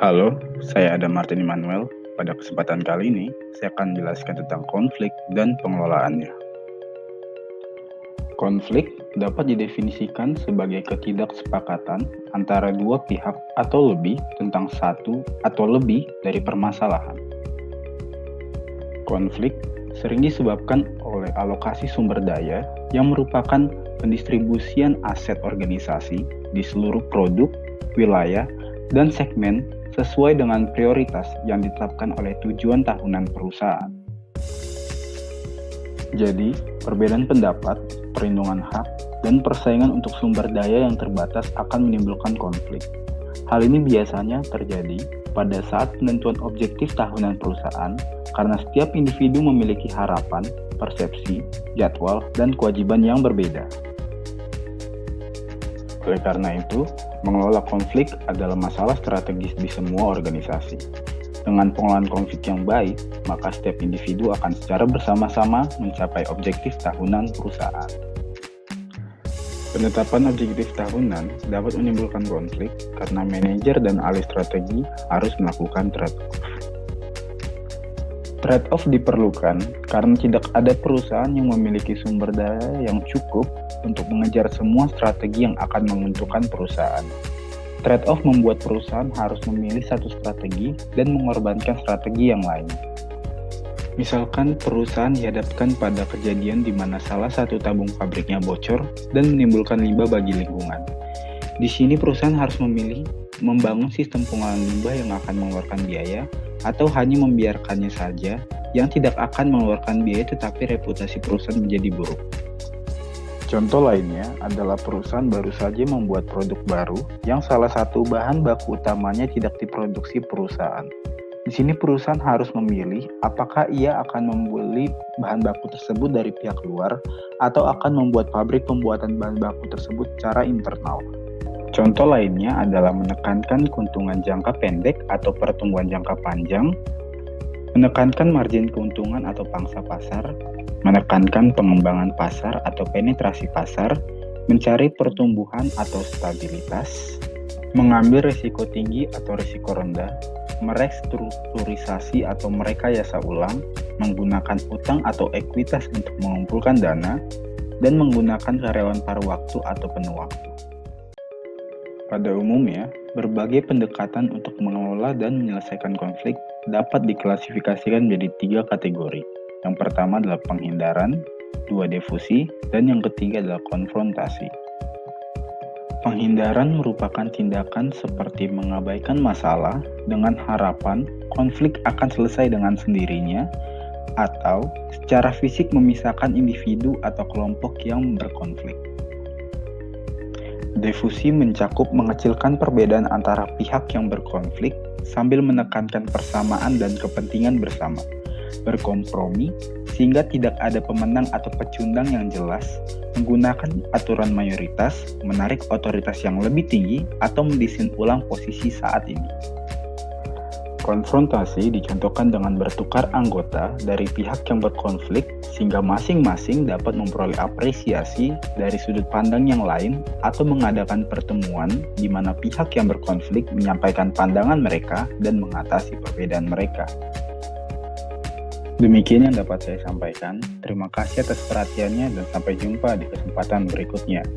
Halo, saya Adam Martin Immanuel. Pada kesempatan kali ini, saya akan menjelaskan tentang konflik dan pengelolaannya. Konflik dapat didefinisikan sebagai ketidaksepakatan antara dua pihak atau lebih tentang satu atau lebih dari permasalahan. Konflik sering disebabkan oleh alokasi sumber daya yang merupakan pendistribusian aset organisasi di seluruh produk, wilayah, dan segmen sesuai dengan prioritas yang ditetapkan oleh tujuan tahunan perusahaan. Jadi, perbedaan pendapat, perlindungan hak, dan persaingan untuk sumber daya yang terbatas akan menimbulkan konflik. Hal ini biasanya terjadi pada saat penentuan objektif tahunan perusahaan karena setiap individu memiliki harapan, persepsi, jadwal, dan kewajiban yang berbeda. Oleh karena itu, mengelola konflik adalah masalah strategis di semua organisasi. Dengan pengelolaan konflik yang baik, maka setiap individu akan secara bersama-sama mencapai objektif tahunan perusahaan. Penetapan objektif tahunan dapat menimbulkan konflik karena manajer dan ahli strategi harus melakukan trade-off. Trade-off diperlukan karena tidak ada perusahaan yang memiliki sumber daya yang cukup untuk mengejar semua strategi yang akan menguntungkan perusahaan. Trade-off membuat perusahaan harus memilih satu strategi dan mengorbankan strategi yang lain. Misalkan perusahaan dihadapkan pada kejadian di mana salah satu tabung pabriknya bocor dan menimbulkan limbah bagi lingkungan. Di sini perusahaan harus memilih membangun sistem pengolahan limbah yang akan mengeluarkan biaya atau hanya membiarkannya saja yang tidak akan mengeluarkan biaya tetapi reputasi perusahaan menjadi buruk. Contoh lainnya adalah perusahaan baru saja membuat produk baru yang salah satu bahan baku utamanya tidak diproduksi perusahaan. Di sini perusahaan harus memilih apakah ia akan membeli bahan baku tersebut dari pihak luar atau akan membuat pabrik pembuatan bahan baku tersebut secara internal. Contoh lainnya adalah menekankan keuntungan jangka pendek atau pertumbuhan jangka panjang, menekankan margin keuntungan atau pangsa pasar, menekankan pengembangan pasar atau penetrasi pasar, mencari pertumbuhan atau stabilitas, mengambil risiko tinggi atau risiko rendah, merestrukturisasi atau merekayasa ulang, menggunakan utang atau ekuitas untuk mengumpulkan dana, dan menggunakan karyawan paruh waktu atau penuh waktu. Pada umumnya, berbagai pendekatan untuk mengelola dan menyelesaikan konflik dapat diklasifikasikan menjadi 3 kategori. Yang pertama adalah penghindaran, 2 difusi, dan yang ketiga adalah konfrontasi. Penghindaran merupakan tindakan seperti mengabaikan masalah dengan harapan konflik akan selesai dengan sendirinya atau secara fisik memisahkan individu atau kelompok yang berkonflik. Difusi mencakup mengecilkan perbedaan antara pihak yang berkonflik sambil menekankan persamaan dan kepentingan bersama, berkompromi sehingga tidak ada pemenang atau pecundang yang jelas, menggunakan aturan mayoritas, menarik otoritas yang lebih tinggi, atau mendesain ulang posisi saat ini. Konfrontasi dicontohkan dengan bertukar anggota dari pihak yang berkonflik sehingga masing-masing dapat memperoleh apresiasi dari sudut pandang yang lain atau mengadakan pertemuan di mana pihak yang berkonflik menyampaikan pandangan mereka dan mengatasi perbedaan mereka. Demikian yang dapat saya sampaikan. Terima kasih atas perhatiannya dan sampai jumpa di kesempatan berikutnya.